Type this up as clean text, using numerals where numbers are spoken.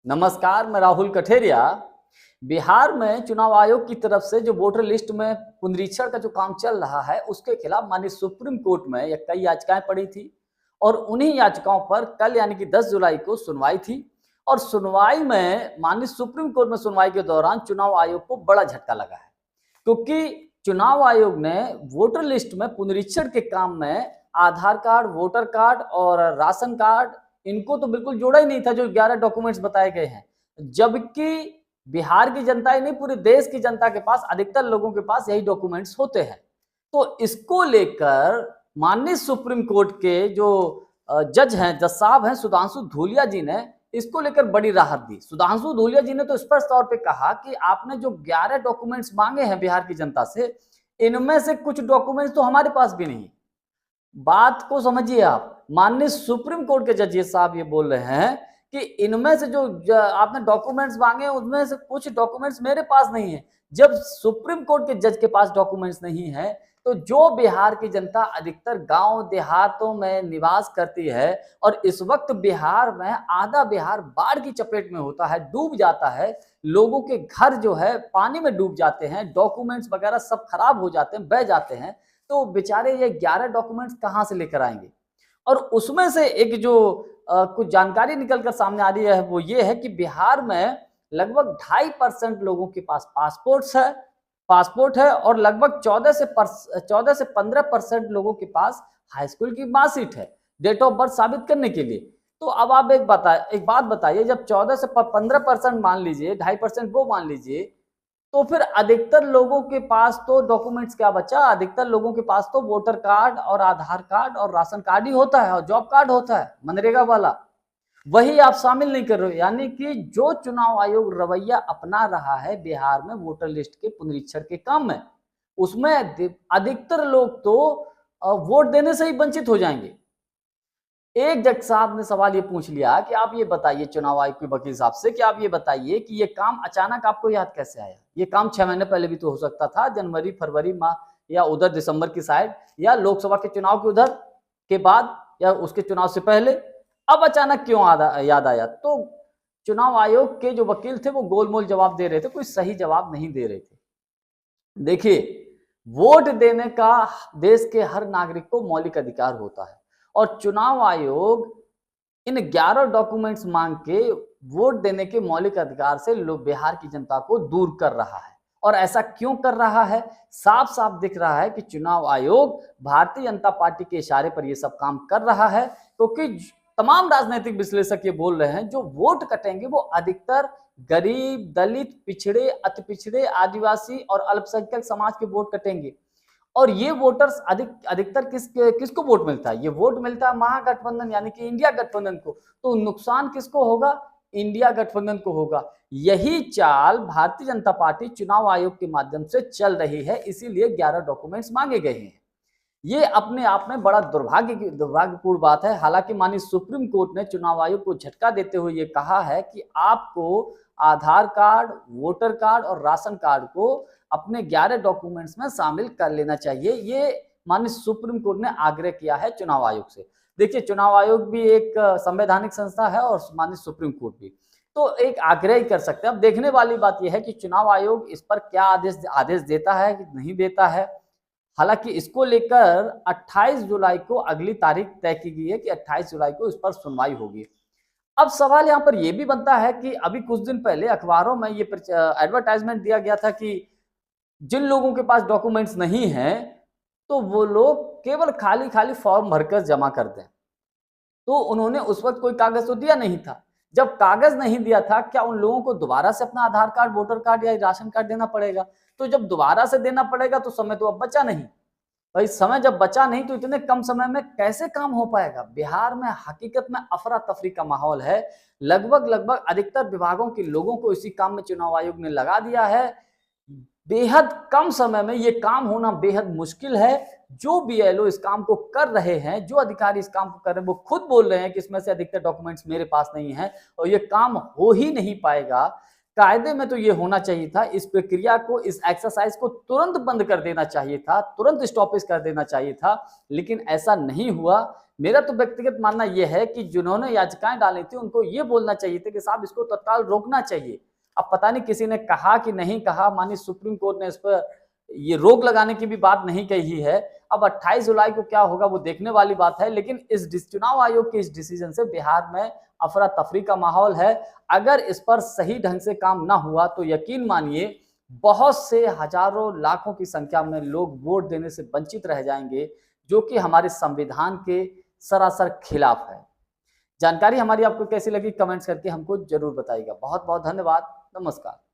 नमस्कार, मैं राहुल कठेरिया। बिहार में चुनाव आयोग की तरफ से जो वोटर लिस्ट में पुनरीक्षण का जो काम चल रहा है, उसके खिलाफ माननीय सुप्रीम कोर्ट में ये कई याचिकाएं पड़ी थी और उन्हीं याचिकाओं पर कल यानी कि 10 जुलाई को सुनवाई थी। और सुनवाई में माननीय सुप्रीम कोर्ट में सुनवाई के दौरान चुनाव आयोग को बड़ा झटका लगा है, क्योंकि चुनाव आयोग ने वोटर लिस्ट में पुनरीक्षण के काम में आधार कार्ड, वोटर कार्ड और राशन कार्ड इनको तो बिल्कुल जोड़ा ही नहीं था, जो 11 डॉक्यूमेंट्स बताए गए हैं। जबकि बिहार की जनता ही नहीं, पूरे देश की जनता के पास, अधिकतर लोगों के पास यही डॉक्यूमेंट्स होते हैं। तो इसको लेकर माननीय सुप्रीम कोर्ट के जो जज हैं, जज साहब हैं सुधांशु धूलिया जी ने इसको लेकर बड़ी राहत दी। सुधांशु धूलिया जी ने तो स्पष्ट तौर पे कहा कि आपने जो 11 डॉक्यूमेंट्स मांगे हैं बिहार की जनता से, इनमें से कुछ डॉक्यूमेंट्स तो हमारे पास भी नहीं। बात को समझिए आप। माननीय सुप्रीम कोर्ट के जज साहब ये बोल रहे हैं कि इनमें से जो आपने डॉक्यूमेंट्स मांगे उनमें से कुछ डॉक्यूमेंट्स मेरे पास नहीं है। जब सुप्रीम कोर्ट के जज के पास डॉक्यूमेंट्स नहीं है, तो जो बिहार की जनता अधिकतर गांव देहातों में निवास करती है और इस वक्त बिहार में आधा बिहार बाढ़ की चपेट में होता है, डूब जाता है, लोगों के घर जो है पानी में डूब जाते हैं, डॉक्यूमेंट्स वगैरह सब खराब हो जाते हैं, बह जाते हैं, तो बेचारे ये 11 डॉक्यूमेंट्स कहाँ से लेकर आएंगे। और उसमें से एक जो कुछ जानकारी निकलकर सामने आ रही है वो ये है कि बिहार में लगभग 2.5% लोगों के पास पासपोर्ट है और लगभग 14 से 15% लोगों के पास हाई स्कूल की मार्कशीट है डेट ऑफ बर्थ साबित करने के लिए। तो अब आप एक बात बताइए, जब 14 से 15% मान लीजिए, 2.5% वो मान लीजिए, तो फिर अधिकतर लोगों के पास तो डॉक्यूमेंट्स क्या बचा? अधिकतर लोगों के पास तो वोटर कार्ड और आधार कार्ड और राशन कार्ड ही होता है और जॉब कार्ड होता है मनरेगा वाला, वही आप शामिल नहीं कर रहे हो। यानी कि जो चुनाव आयोग रवैया अपना रहा है बिहार में वोटर लिस्ट के पुनरीक्षण के काम में, उसमें अधिकतर लोग तो वोट देने से ही वंचित हो जाएंगे। एक जज साहब ने सवाल ये पूछ लिया कि आप ये बताइए, चुनाव आयोग के वकील साहब से, कि आप ये बताइए कि ये काम अचानक आपको याद कैसे आया? ये काम 6 महीने पहले भी तो हो सकता था, जनवरी फरवरी माह या उधर दिसंबर की साइड, या लोकसभा के चुनाव के उधर के बाद या उसके चुनाव से पहले। अब अचानक क्यों याद आया? तो चुनाव आयोग के जो वकील थे वो गोलमोल जवाब दे रहे थे, कोई सही जवाब नहीं दे रहे थे। देखिए, वोट देने का देश के हर नागरिक को मौलिक अधिकार होता है और चुनाव आयोग इन 11 डॉक्यूमेंट्स मांग के वोट देने के मौलिक अधिकार से लोग बिहार की जनता को दूर कर रहा है। और ऐसा क्यों कर रहा है? साफ साफ दिख रहा है कि चुनाव आयोग भारतीय जनता पार्टी के इशारे पर यह सब काम कर रहा है, क्योंकि तमाम राजनीतिक विश्लेषक ये बोल रहे हैं जो वोट कटेंगे वो अधिकतर गरीब, दलित, पिछड़े, अति पिछड़े, आदिवासी और अल्पसंख्यक समाज के वोट कटेंगे। और ये वोटर्स अधिकतर किसको वोट मिलता है? ये वोट मिलता है महागठबंधन यानी कि इंडिया गठबंधन को। तो नुकसान किसको होगा? इंडिया गठबंधन को होगा। यही चाल भारतीय जनता पार्टी चुनाव आयोग के माध्यम से चल रही है, इसीलिए 11 डॉक्यूमेंट्स मांगे गए हैं। ये अपने आप में बड़ा दुर्भाग्यपूर्ण बात है। हालांकि माननीय सुप्रीम कोर्ट ने चुनाव आयोग को झटका देते हुए ये कहा है कि आपको आधार कार्ड, वोटर कार्ड और राशन कार्ड को अपने 11 डॉक्यूमेंट्स में शामिल कर लेना चाहिए। ये माननीय सुप्रीम कोर्ट ने आग्रह किया है चुनाव आयोग से। देखिए, चुनाव आयोग भी एक संवैधानिक संस्था है और माननीय सुप्रीम कोर्ट भी, तो एक आग्रह ही कर सकते हैं। अब देखने वाली बात यह है कि चुनाव आयोग इस पर क्या आदेश देता है कि नहीं देता है। हालांकि इसको लेकर 28 जुलाई को अगली तारीख तय की गई है कि 28 जुलाई को इस पर सुनवाई होगी। अब सवाल यहाँ पर यह भी बनता है कि अभी कुछ दिन पहले अखबारों में ये एडवर्टाइजमेंट दिया गया था कि जिन लोगों के पास डॉक्यूमेंट्स नहीं हैं तो वो लोग केवल खाली फॉर्म भरकर जमा कर दें। तो उन्होंने उस वक्त कोई कागज तो दिया नहीं था। जब कागज नहीं दिया था, क्या उन लोगों को दोबारा से अपना आधार कार्ड, वोटर कार्ड या राशन कार्ड देना पड़ेगा? तो जब दोबारा से देना पड़ेगा तो समय तो अब बचा नहीं। भाई, समय जब बचा नहीं तो इतने कम समय में कैसे काम हो पाएगा? बिहार में हकीकत में अफरा तफरी का माहौल है। लगभग अधिकतर विभागों के लोगों को इसी काम में चुनाव आयोग ने लगा दिया है। बेहद कम समय में ये काम होना बेहद मुश्किल है। जो बीएलओ इस काम को कर रहे हैं, जो अधिकारी इस काम को कर रहे हैं, वो खुद बोल रहे हैं कि इसमें से अधिकतर डॉक्यूमेंट्स मेरे पास नहीं है और ये काम हो ही नहीं पाएगा। कायदे में तो ये होना चाहिए था, इस प्रक्रिया को, इस एक्सरसाइज को तुरंत बंद कर देना चाहिए था, तुरंत स्टॉपेज कर देना चाहिए था, लेकिन ऐसा नहीं हुआ। मेरा तो व्यक्तिगत मानना यह है कि जिन्होंने याचिकाएं डाली थी उनको ये बोलना चाहिए था कि साहब इसको तत्काल रोकना चाहिए। अब पता नहीं किसी ने कहा कि नहीं कहा, माननीय सुप्रीम कोर्ट ने इस पर ये रोक लगाने की भी बात नहीं कही है। अब 28 जुलाई को क्या होगा वो देखने वाली बात है, लेकिन इस चुनाव आयोग के इस डिसीजन से बिहार में अफरा तफरी का माहौल है। अगर इस पर सही ढंग से काम ना हुआ तो यकीन मानिए बहुत से हजारों लाखों की संख्या में लोग वोट देने से वंचित रह जाएंगे, जो कि हमारे संविधान के सरासर खिलाफ है। जानकारी हमारी आपको कैसी लगी कमेंट्स करके हमको जरूर बताइएगा। बहुत बहुत धन्यवाद। नमस्कार।